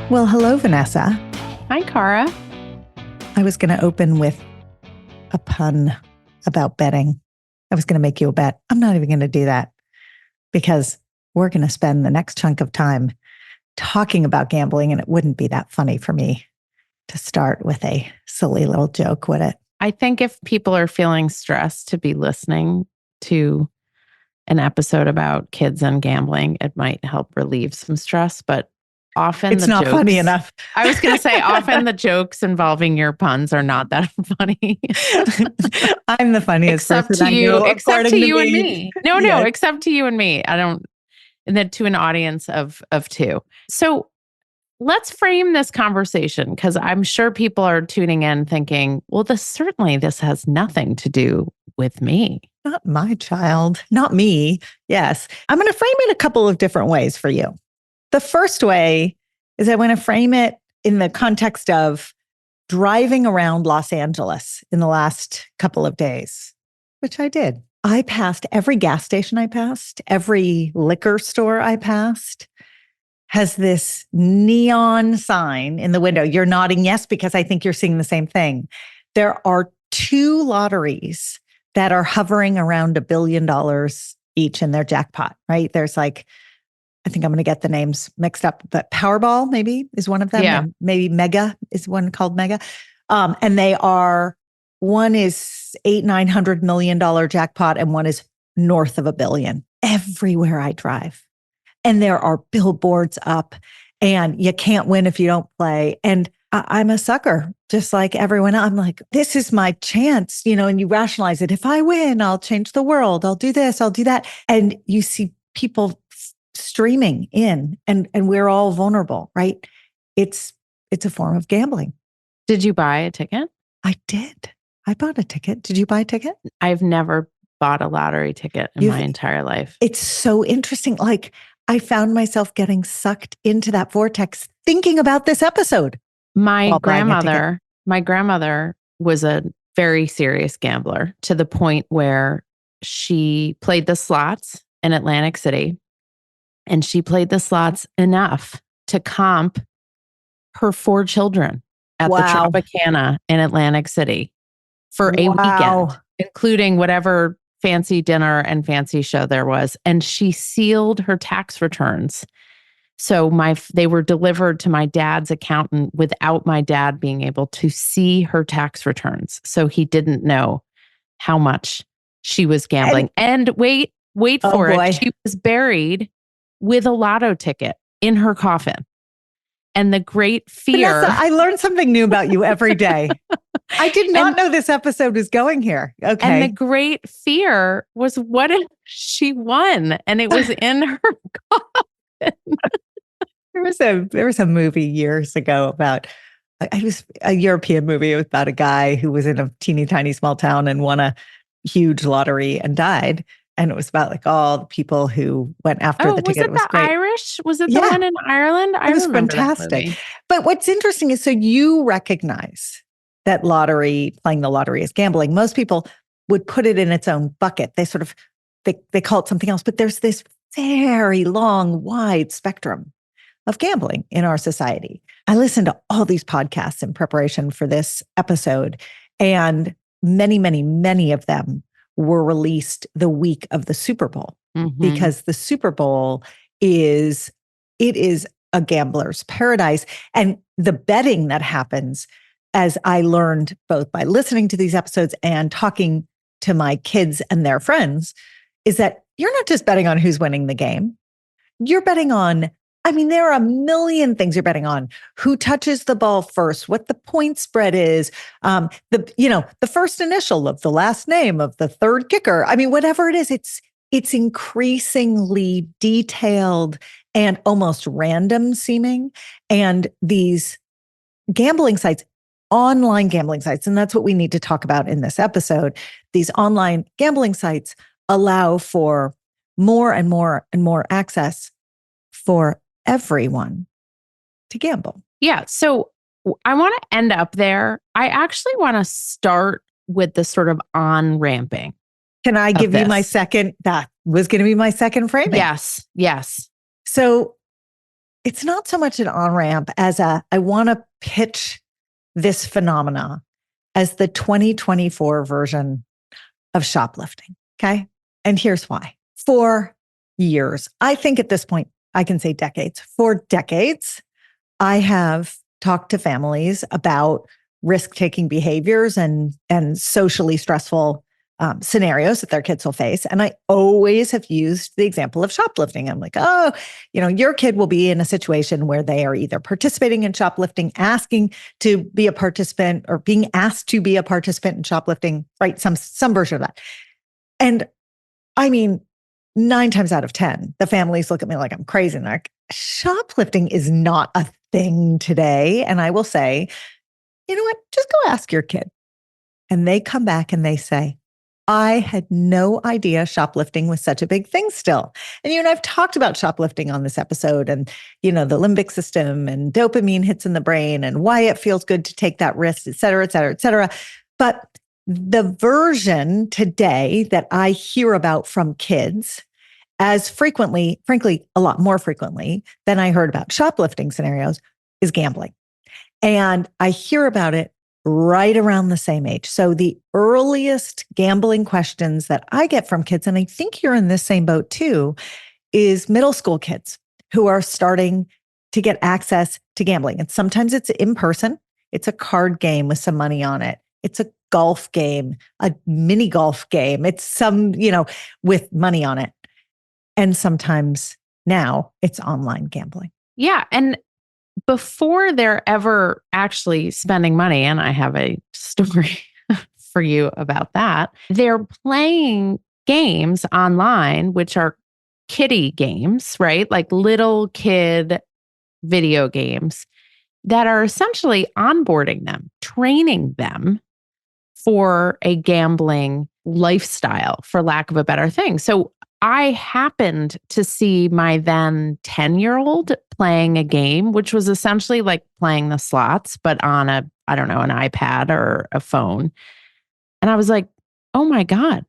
Well, hello, Vanessa. Hi, Cara. I was going to open with a pun about betting. I was going to make you a bet. I'm not even going to do that because we're going to spend the next chunk of time talking about gambling, and it wouldn't be that funny for me to start with a silly little joke, would it? I think if people are feeling stressed to be listening to an episode about kids and gambling, it might help relieve some stress, but often it's not funny enough. I was going to say, often the jokes involving your puns are not that funny. I'm the funniest except person to you, I know, except to you me. and me. No, except to you and me. I don't, and then to an audience of two. So let's frame this conversation, because I'm sure people are tuning in thinking, well, this has nothing to do with me. Not my child, not me. Yes. I'm going to frame it a couple of different ways for you. The first way is I want to frame it in the context of driving around Los Angeles in the last couple of days, which I did. I passed every gas station I passed, every liquor store I passed has this neon sign in the window. You're nodding yes, because I think you're seeing the same thing. There are 2 lotteries that are hovering around $1 billion each in their jackpot, right? There's like, I think I'm going to get the names mixed up, but Powerball maybe is one of them. Yeah. And maybe Mega is one called Mega. And they are, one is $800-900 million jackpot and one is north of $1 billion everywhere I drive. And there are billboards up and you can't win if you don't play. And I'm a sucker, just like everyone else. I'm like, this is my chance, and you rationalize it. If I win, I'll change the world. I'll do this, I'll do that. And you see people streaming in and we're all vulnerable, right? It's a form of gambling. Did you buy a ticket? I did. I bought a ticket. Did you buy a ticket? I've never bought a lottery ticket in my entire life. It's so interesting. Like, I found myself getting sucked into that vortex thinking about this episode. My grandmother was a very serious gambler, to the point where she played the slots in Atlantic City, and she played the slots enough to comp her 4 children at the Tropicana in Atlantic City for a weekend, including whatever fancy dinner and fancy show there was. And she sealed her tax returns. So they were delivered to my dad's accountant without my dad being able to see her tax returns. So he didn't know how much she was gambling. And wait for it. She was buried with a lotto ticket in her coffin. And the great fear. Vanessa, I learned something new about you every day. I did not know this episode was going here. Okay. And the great fear was, what if she won and it was in her coffin? There was a movie years ago about, it was a European movie. It was about a guy who was in a teeny tiny small town and won a huge lottery and died. And it was about like all the people who went after the ticket. It was great. Irish? Was it the one in Ireland? It was fantastic. But what's interesting is, so you recognize that playing the lottery is gambling. Most people would put it in its own bucket. They sort of, they call it something else, but there's this very long, wide spectrum of gambling in our society. I listened to all these podcasts in preparation for this episode, and many, many, many of them were released the week of the Super Bowl, because the Super Bowl is a gambler's paradise. And the betting that happens, as I learned both by listening to these episodes and talking to my kids and their friends, is that you're not just betting on who's winning the game. You're betting on, there are a million things you're betting on. Who touches the ball first, what the point spread is, the first initial of the last name of the third kicker. Whatever it is, it's increasingly detailed and almost random seeming. And these gambling sites, online gambling sites, and that's what we need to talk about in this episode. These online gambling sites allow for more and more and more access for everyone to gamble. Yeah. So I want to end up there. I actually want to start with the sort of on-ramping. Can I give you my second? That was going to be my second framing. Yes. So it's not so much an on-ramp as I want to pitch this phenomena as the 2024 version of shoplifting. Okay. And here's why. For years, I think at this point, I can say decades. For decades, I have talked to families about risk-taking behaviors and socially stressful scenarios that their kids will face. And I always have used the example of shoplifting. I'm like, oh, your kid will be in a situation where they are either participating in shoplifting, asking to be a participant, or being asked to be a participant in shoplifting, right? Some version of that. And I mean, 9 times out of 10, the families look at me like I'm crazy. And they're like, shoplifting is not a thing today. And I will say, you know what? Just go ask your kid. And they come back and they say, I had no idea shoplifting was such a big thing still. And I've talked about shoplifting on this episode and, the limbic system and dopamine hits in the brain and why it feels good to take that risk, et cetera, et cetera, et cetera. But the version today that I hear about from kids as frequently, frankly, a lot more frequently than I heard about shoplifting scenarios is gambling. And I hear about it right around the same age. So the earliest gambling questions that I get from kids, and I think you're in this same boat too, is middle school kids who are starting to get access to gambling. And sometimes it's in person. It's a card game with some money on it. It's a golf game, a mini golf game. It's some, with money on it. And sometimes now it's online gambling. Yeah. And before they're ever actually spending money, and I have a story for you about that, they're playing games online, which are kiddie games, right? Like little kid video games that are essentially onboarding them, training them for a gambling lifestyle, for lack of a better thing. So I happened to see my then 10-year-old playing a game, which was essentially like playing the slots, but on an iPad or a phone. And I was like, oh my God,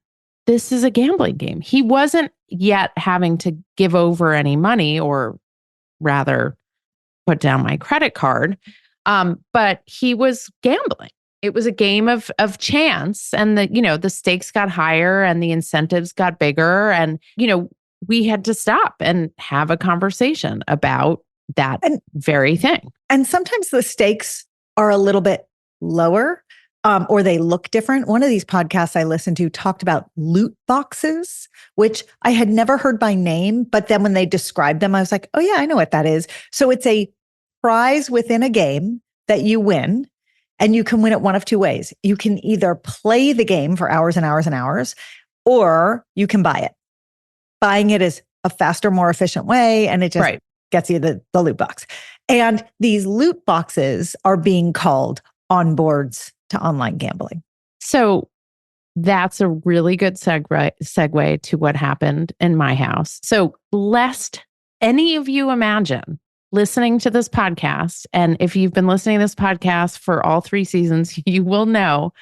this is a gambling game. He wasn't yet having to give over any money, or rather put down my credit card. But he was gambling. It was a game of chance, and the stakes got higher and the incentives got bigger, and we had to stop and have a conversation about that very thing. And sometimes the stakes are a little bit lower, or they look different. One of these podcasts I listened to talked about loot boxes, which I had never heard by name, but then when they described them, I was like, oh yeah, I know what that is. So it's a prize within a game that you win. And you can win it one of two ways. You can either play the game for hours and hours and hours, or you can buy it. Buying it is a faster, more efficient way, and it just gets you the loot box. And these loot boxes are being called onboards to online gambling. So that's a really good segue to what happened in my house. So lest any of you imagine listening to this podcast, and if you've been listening to this podcast for all 3 seasons, you will know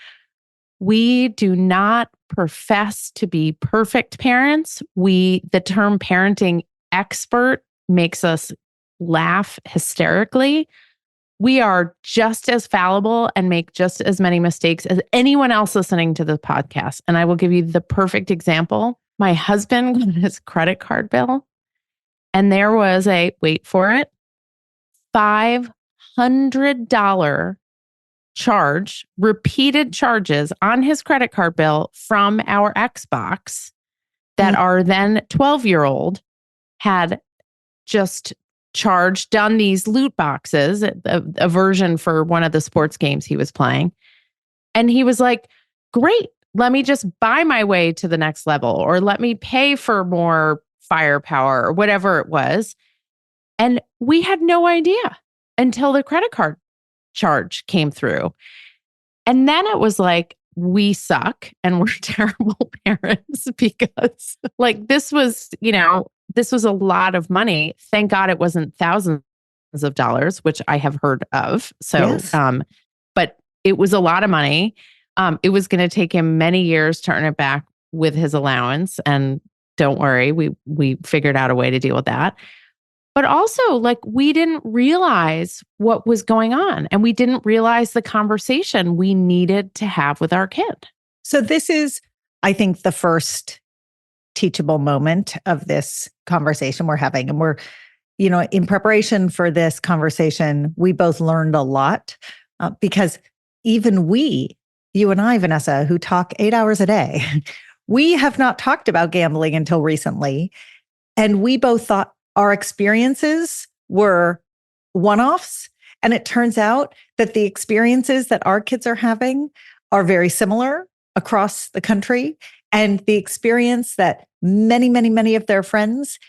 we do not profess to be perfect parents. The term parenting expert makes us laugh hysterically. We are just as fallible and make just as many mistakes as anyone else listening to the podcast. And I will give you the perfect example. My husband got his credit card bill, and there was wait for it, $500 charge, repeated charges on his credit card bill from our Xbox that our then 12-year-old had just done these loot boxes, a version for one of the sports games he was playing. And he was like, great, let me just buy my way to the next level, or let me pay for more firepower, or whatever it was. And we had no idea until the credit card charge came through. And then it was like, we suck and we're terrible parents, because this was a lot of money. Thank God it wasn't thousands of dollars, which I have heard of. So, yes. But it was a lot of money. It was going to take him many years to earn it back with his allowance. And don't worry, we figured out a way to deal with that. But also, like, we didn't realize what was going on, and we didn't realize the conversation we needed to have with our kid. So this is, I think, the first teachable moment of this conversation we're having. And we're, in preparation for this conversation, we both learned a lot because even you and I, Vanessa, who talk 8 hours a day, we have not talked about gambling until recently. And we both thought our experiences were one-offs. And it turns out that the experiences that our kids are having are very similar across the country. And the experience that many, many, many of their friends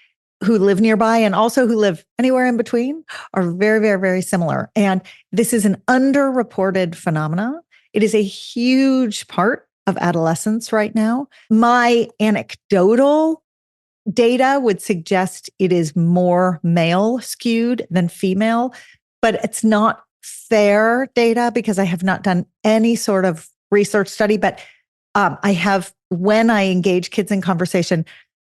who live nearby and also who live anywhere in between are very, very, very similar. And this is an underreported phenomenon. It is a huge part of adolescence right now. My anecdotal data would suggest it is more male skewed than female, but it's not fair data because I have not done any sort of research study. But I have, when I engage kids in conversation,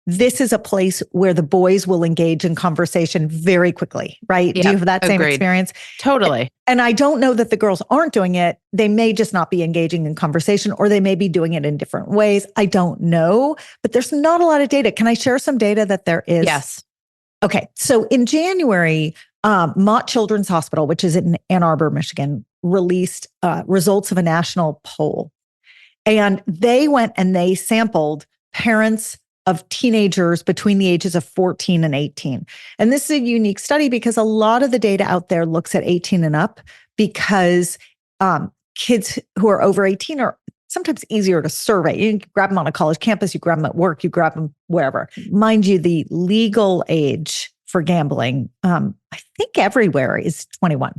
this is a place where the boys will engage in conversation very quickly, right? Yep, do you have that same agreed. experience? Totally. And I don't know that the girls aren't doing it. They may just not be engaging in conversation, or they may be doing it in different ways. I don't know, but there's not a lot of data. Can I share some data that there is? Yes. Okay. So in January, Mott Children's Hospital, which is in Ann Arbor, Michigan, released results of a national poll. And they went and they sampled parents of teenagers between the ages of 14 and 18. And this is a unique study because a lot of the data out there looks at 18 and up because kids who are over 18 are sometimes easier to survey. You can grab them on a college campus, you grab them at work, you grab them wherever. Mind you, the legal age for gambling, I think everywhere is 21.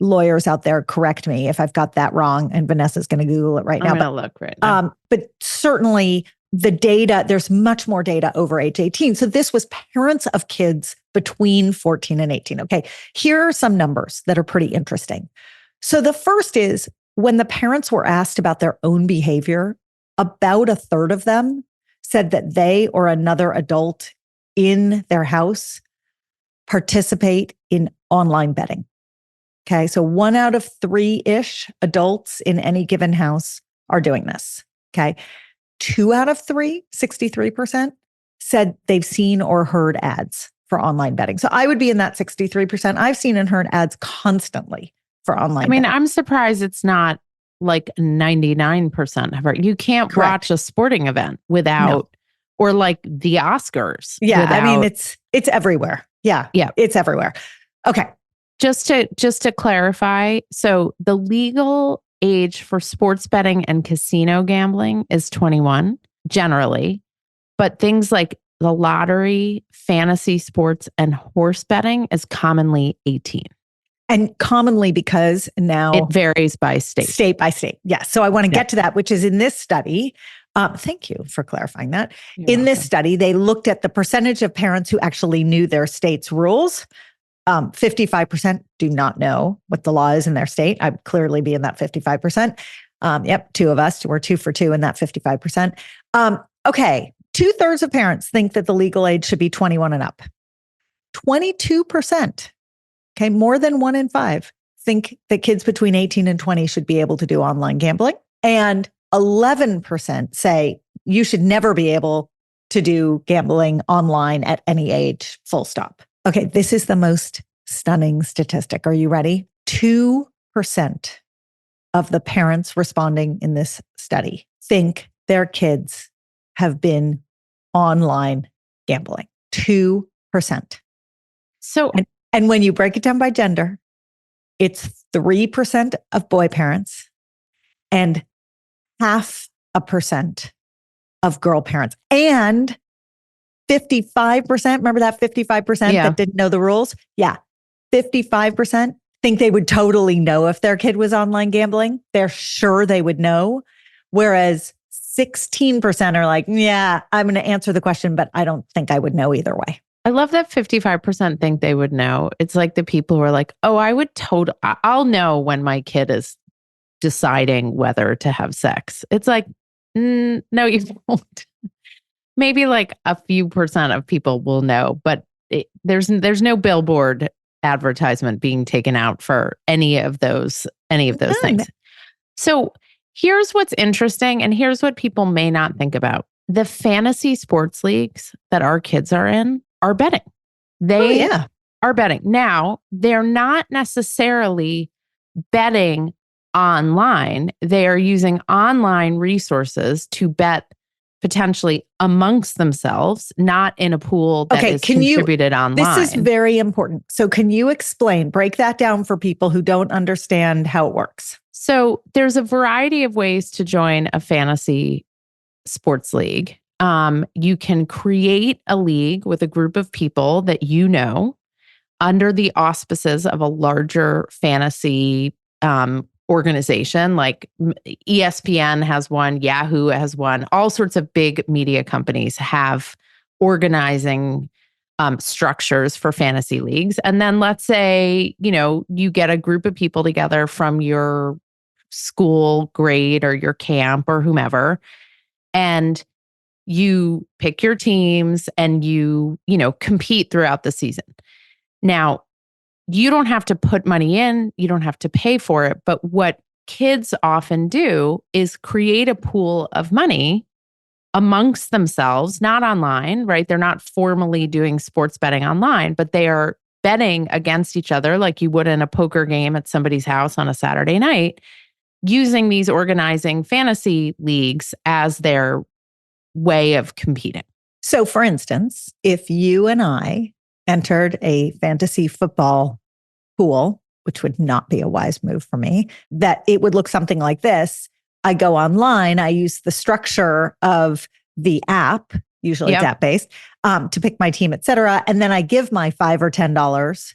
Lawyers out there, correct me if I've got that wrong. And Vanessa's going to Google it right now. I'm going to look right now. But certainly the data, there's much more data over age 18. So this was parents of kids between 14 and 18. Okay, here are some numbers that are pretty interesting. So the first is when the parents were asked about their own behavior, about a third of them said that they or another adult in their house participate in online betting. Okay, so 1 out of 3-ish adults in any given house are doing this. Okay, 2 out of 3, 63%, said they've seen or heard ads for online betting. So I would be in that 63%. I've seen and heard ads constantly for online betting. I'm surprised it's not like 99% have heard. You can't Correct. watch a sporting event without, or like the Oscars. Yeah, without, it's everywhere. Yeah, it's everywhere. Okay. Just to clarify, so the legal age for sports betting and casino gambling is 21 generally, but things like the lottery, fantasy sports, and horse betting is commonly 18. And commonly because now it varies by state. State by state. Yes. So I want to get to that, which is in this study. Thank you for clarifying that. You're welcome. This study, they looked at the percentage of parents who actually knew their state's rules. 55% do not know what the law is in their state. I'd clearly be in that 55%. Yep, 2 of us. We're 2 for 2 in that 55%. Okay, 2/3 of parents think that the legal age should be 21 and up. 22%, okay, more than 1 in 5 think that kids between 18 and 20 should be able to do online gambling. And 11% say you should never be able to do gambling online at any age, full stop. Okay, this is the most stunning statistic. Are you ready? 2% of the parents responding in this study think their kids have been online gambling. 2%. So, and when you break it down by gender, it's 3% of boy parents and 0.5% of girl parents. And 55%, remember that 55% that didn't know the rules? Yeah. 55% think they would totally know if their kid was online gambling. They're sure they would know. Whereas 16% are like, yeah, I'm going to answer the question, but I don't think I would know either way. I love that 55% think they would know. It's like the people who are like, oh, I'll know when my kid is deciding whether to have sex. It's like, no, you won't. Maybe like a few percent of people will know, but there's no billboard advertisement being taken out for any of those things. So here's what's interesting, and here's what people may not think about. The fantasy sports leagues that our kids are in are betting. They are betting. Now, they're not necessarily betting online. They are using online resources to bet potentially amongst themselves, not in a pool that is contributed online. This is very important. So can you break that down for people who don't understand how it works? So there's a variety of ways to join a fantasy sports league. You can create a league with a group of people that you know under the auspices of a larger fantasy organization. Like ESPN has one, Yahoo has one, all sorts of big media companies have organizing structures for fantasy leagues. And then let's say, you get a group of people together from your school grade or your camp or whomever, and you pick your teams and you compete throughout the season. Now, you don't have to put money in, you don't have to pay for it. But what kids often do is create a pool of money amongst themselves, not online, right? They're not formally doing sports betting online, but they are betting against each other like you would in a poker game at somebody's house on a Saturday night, using these organizing fantasy leagues as their way of competing. So, for instance, if you and I entered a fantasy football pool, which would not be a wise move for me, that it would look something like this. I go online, I use the structure of the app, usually it's app-based, to pick my team, et cetera. And then I give my $5 or $10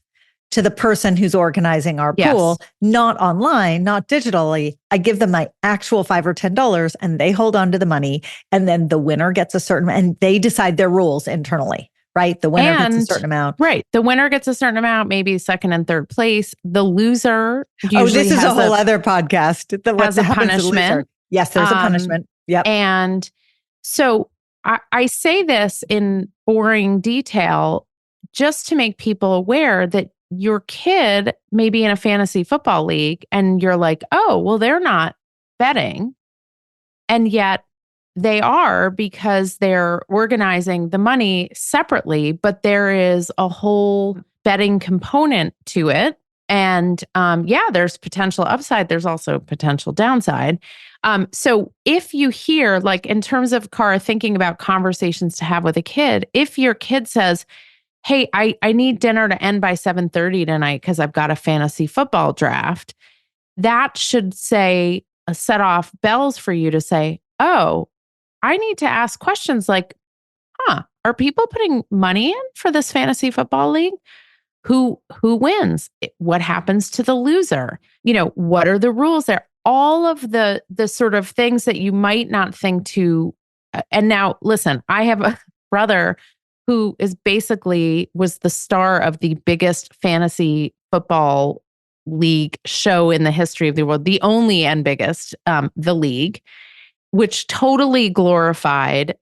to the person who's organizing our pool, not online, not digitally. I give them my actual $5 or $10 and they hold on to the money. And then the winner gets a certain, and they decide their rules internally. Right. The winner gets a certain amount. Right. The winner gets a certain amount, maybe second and third place. The loser usually this is a whole other podcast. Has a punishment. Yes, there's a punishment. Yep. And so I say this in boring detail just to make people aware that your kid may be in a fantasy football league and you're like, oh, well, they're not betting. And yet they are, because they're organizing the money separately, but there is a whole betting component to it. And there's potential upside. There's also potential downside. So if you hear, like in terms of Cara thinking about conversations to have with a kid, if your kid says, hey, I need dinner to end by 7:30 tonight because I've got a fantasy football draft, that should set off bells for you to say, oh, I need to ask questions like, are people putting money in for this fantasy football league? Who wins? What happens to the loser? What are the rules there? All of the sort of things that you might not think to. And now, listen, I have a brother who was the star of the biggest fantasy football league show in the history of the world, the only and biggest, The League, which totally glorified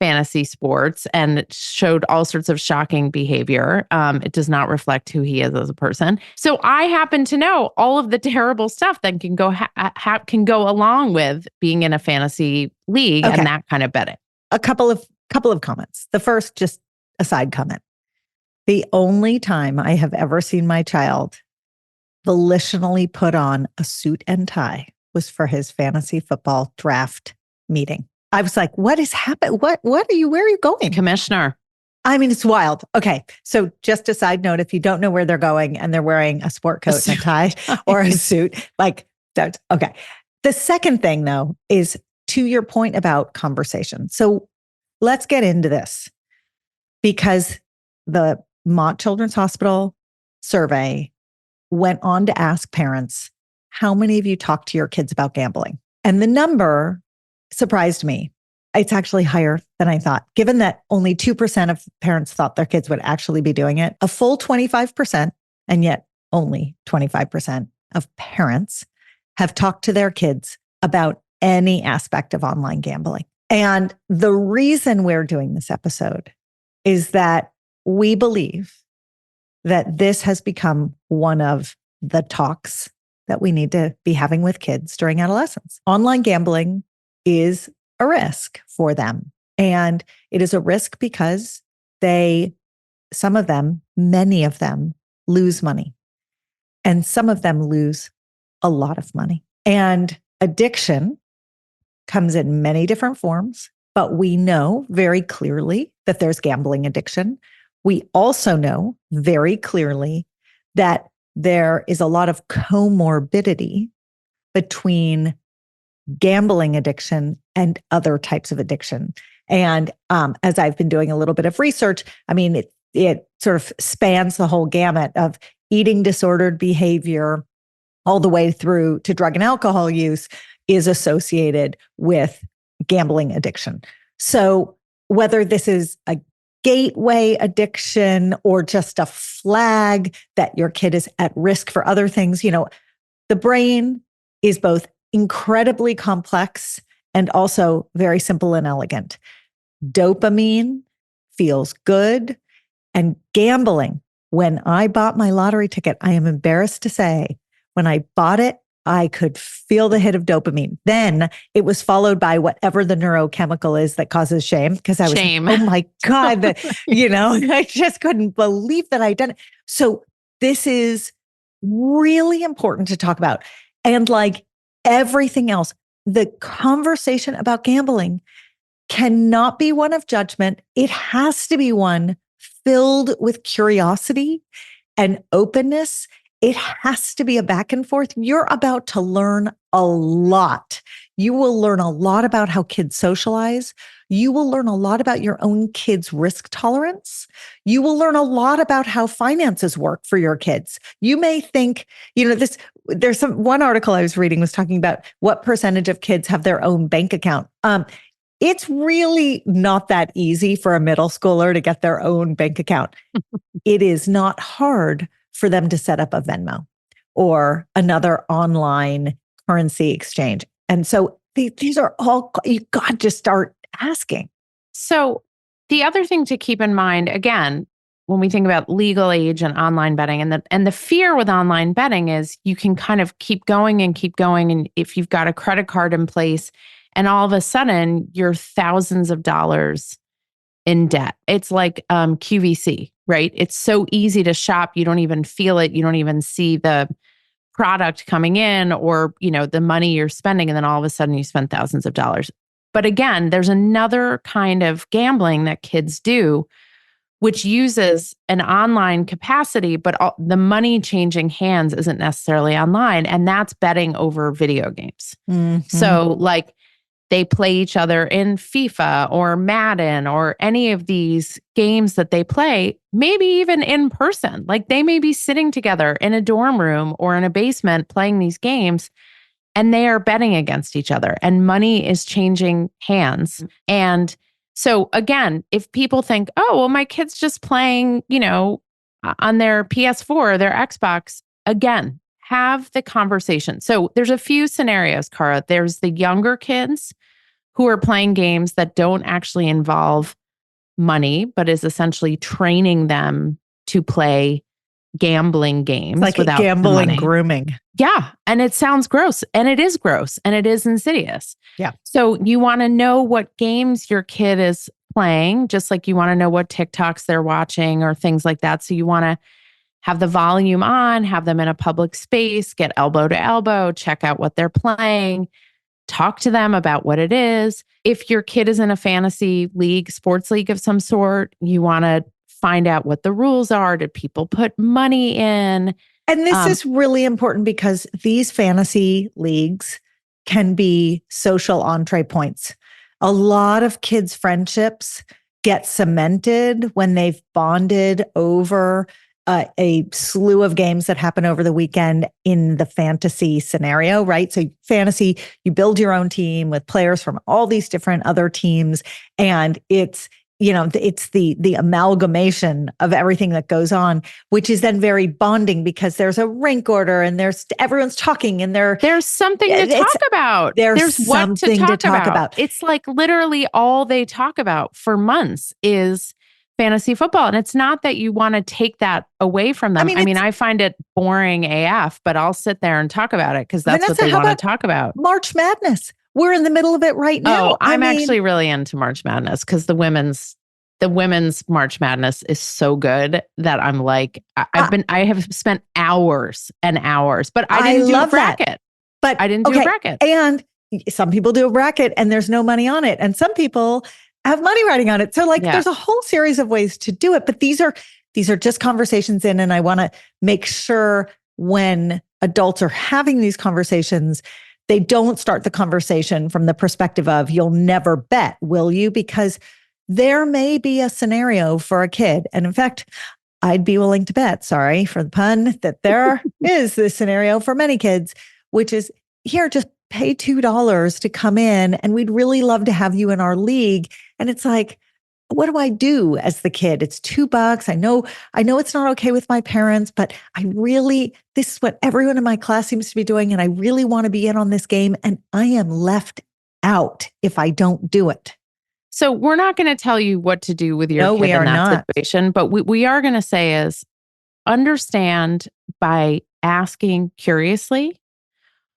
fantasy sports and showed all sorts of shocking behavior. It does not reflect who he is as a person. So I happen to know all of the terrible stuff that can go along with being in a fantasy league and that kind of betting. A couple of comments. The first, just a side comment. The only time I have ever seen my child volitionally put on a suit and tie was for his fantasy football draft meeting. I was like, what is happening? Where are you going? Commissioner. I mean, it's wild. Okay. So just a side note, if you don't know where they're going and they're wearing a sport coat and a tie or a suit, like that's okay. The second thing though, is to your point about conversation. So let's get into this, because the Mott Children's Hospital survey went on to ask parents, how many of you talk to your kids about gambling? And the number surprised me. It's actually higher than I thought, given that only 2% of parents thought their kids would actually be doing it. A full 25%, and yet only 25% of parents have talked to their kids about any aspect of online gambling. And the reason we're doing this episode is that we believe that this has become one of the talks that we need to be having with kids during adolescence. Online gambling is a risk for them. And it is a risk because some of them, many of them lose money. And some of them lose a lot of money. And addiction comes in many different forms, but we know very clearly that there's gambling addiction. We also know very clearly that there is a lot of comorbidity between gambling addiction and other types of addiction. And as I've been doing a little bit of research, I mean, it sort of spans the whole gamut of eating disordered behavior all the way through to drug and alcohol use is associated with gambling addiction. So whether this is a gateway addiction or just a flag that your kid is at risk for other things, the brain is both incredibly complex and also very simple and elegant. Dopamine feels good, and gambling. When I bought my lottery ticket, I am embarrassed to say, when I bought it, I could feel the hit of dopamine. Then it was followed by whatever the neurochemical is that causes shame. Because I was like, oh my God, I just couldn't believe that I'd done it. So this is really important to talk about. And like everything else, the conversation about gambling cannot be one of judgment. It has to be one filled with curiosity and openness. It has to be a back and forth. You're about to learn a lot. You will learn a lot about how kids socialize. You will learn a lot about your own kids' risk tolerance. You will learn a lot about how finances work for your kids. You may think, there's one article I was reading was talking about what percentage of kids have their own bank account. It's really not that easy for a middle schooler to get their own bank account. It is not hard for them to set up a Venmo or another online currency exchange. And so these are all, you got to start asking. So the other thing to keep in mind, again, when we think about legal age and online betting, and the fear with online betting is you can kind of keep going. And if you've got a credit card in place, and all of a sudden, you're thousands of dollars in debt. It's like QVC, right? It's so easy to shop. You don't even feel it. You don't even see the product coming in or, the money you're spending. And then all of a sudden, you spend thousands of dollars. But again, there's another kind of gambling that kids do, which uses an online capacity, but the money changing hands isn't necessarily online. And that's betting over video games. Mm-hmm. So like, they play each other in FIFA or Madden or any of these games that they play, maybe even in person. Like they may be sitting together in a dorm room or in a basement playing these games, and they are betting against each other and money is changing hands. And so again, if people think, oh, well, my kid's just playing, on their PS4 or their Xbox, again, have the conversation. So there's a few scenarios, Cara. There's the younger kids who are playing games that don't actually involve money, but is essentially training them to play gambling games. Like without gambling grooming. Yeah. And it sounds gross. And it is gross. And it is insidious. Yeah. So you want to know what games your kid is playing, just like you want to know what TikToks they're watching or things like that. So you want to have the volume on, have them in a public space, get elbow to elbow, check out what they're playing, talk to them about what it is. If your kid is in a fantasy league, sports league of some sort, you want to find out what the rules are. Did people put money in? And this is really important because these fantasy leagues can be social entree points. A lot of kids' friendships get cemented when they've bonded over a slew of games that happen over the weekend in the fantasy scenario, right? So fantasy, you build your own team with players from all these different other teams. And it's the amalgamation of everything that goes on, which is then very bonding because there's a rank order and everyone's talking and there's something to talk about. There's something to talk about. It's like literally all they talk about for months is fantasy football. And it's not that you want to take that away from them. I mean, I find it boring AF, but I'll sit there and talk about it because that's Vanessa, what they want to talk about. March Madness. We're in the middle of it right now. Oh, I'm actually really into March Madness because the women's March Madness is so good that I'm like, I have spent hours and hours, but I didn't do a bracket. But I didn't do a bracket. And some people do a bracket and there's no money on it. And some people have money riding on it. So there's a whole series of ways to do it. But these are just conversations in. And I want to make sure when adults are having these conversations, they don't start the conversation from the perspective of, you'll never bet, will you? Because there may be a scenario for a kid. And in fact, I'd be willing to bet, sorry for the pun, that there is this scenario for many kids, which is, here, just pay $2 to come in and we'd really love to have you in our league. And it's like, what do I do as the kid? It's $2. I know it's not okay with my parents, but this is what everyone in my class seems to be doing. And I really want to be in on this game. And I am left out if I don't do it. So we're not going to tell you what to do with your kid in that situation, but we are going to say is understand by asking curiously,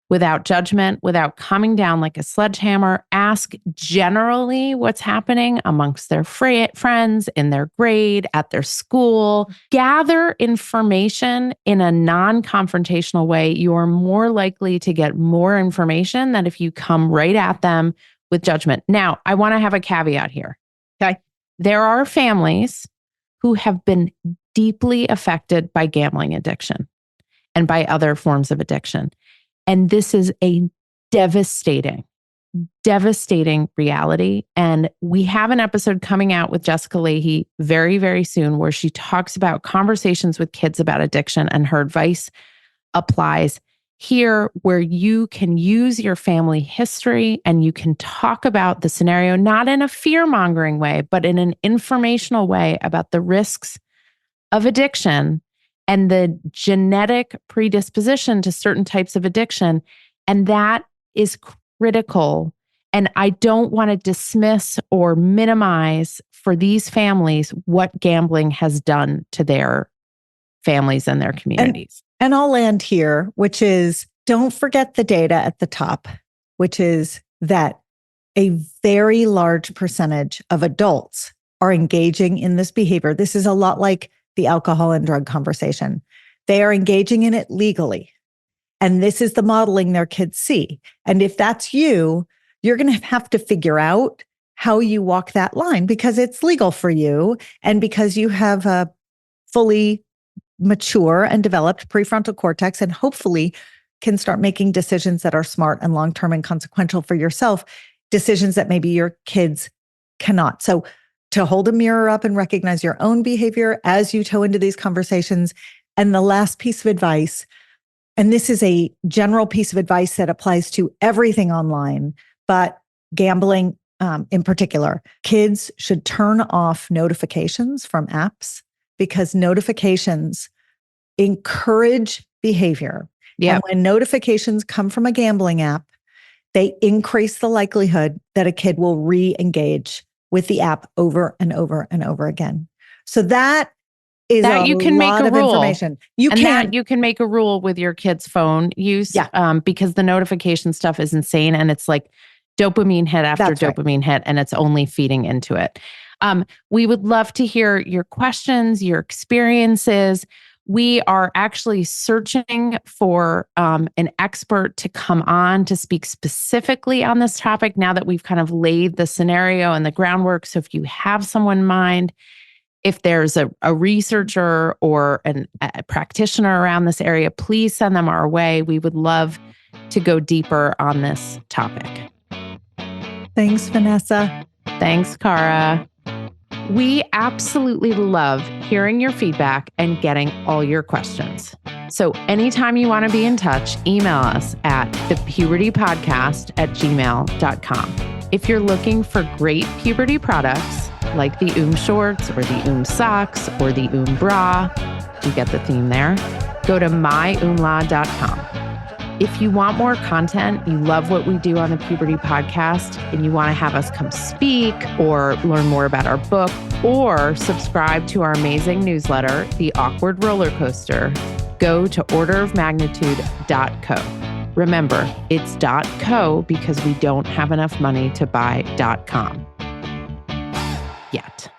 without judgment, without coming down like a sledgehammer. Ask generally what's happening amongst their friends, in their grade, at their school. Gather information in a non-confrontational way. You're more likely to get more information than if you come right at them with judgment. Now, I want to have a caveat here. Okay. There are families who have been deeply affected by gambling addiction and by other forms of addiction. And this is a devastating reality. And we have an episode coming out with Jessica Leahy very, very soon where she talks about conversations with kids about addiction, and her advice applies here, where you can use your family history and you can talk about the scenario, not in a fear-mongering way, but in an informational way about the risks of addiction and the genetic predisposition to certain types of addiction. And that is critical. And I don't want to dismiss or minimize for these families what gambling has done to their families and their communities. And I'll land here, which is, don't forget the data at the top, which is that a very large percentage of adults are engaging in this behavior. This is a lot like the alcohol and drug conversation. They are engaging in it legally. And this is the modeling their kids see. And if that's you're going to have to figure out how you walk that line, because it's legal for you and because you have a fully mature and developed prefrontal cortex, and hopefully can start making decisions that are smart and long-term and consequential for yourself, decisions that maybe your kids cannot. So to hold a mirror up and recognize your own behavior as you toe into these conversations. And the last piece of advice, and this is a general piece of advice that applies to everything online, but gambling in particular, kids should turn off notifications from apps because notifications encourage behavior. Yeah. And when notifications come from a gambling app, they increase the likelihood that a kid will re-engage with the app over and over and over again. So that is that you can make a rule. Information. You can make a rule with your kid's phone use, because the notification stuff is insane, and it's like dopamine hit after dopamine hit, and it's only feeding into it. We would love to hear your questions, your experiences. We are actually searching for an expert to come on to speak specifically on this topic now that we've kind of laid the scenario and the groundwork. So if you have someone in mind, if there's a researcher or a practitioner around this area, please send them our way. We would love to go deeper on this topic. Thanks, Vanessa. Thanks, Cara. We absolutely love hearing your feedback and getting all your questions. So anytime you want to be in touch, email us at thepubertypodcast@gmail.com. If you're looking for great puberty products like the shorts or the socks or the bra, you get the theme there, go to myumla.com. If you want more content, you love what we do on the Puberty podcast, and you want to have us come speak or learn more about our book or subscribe to our amazing newsletter, The Awkward Roller Coaster, go to orderofmagnitude.co. Remember, it's .co because we don't have enough money to buy .com yet.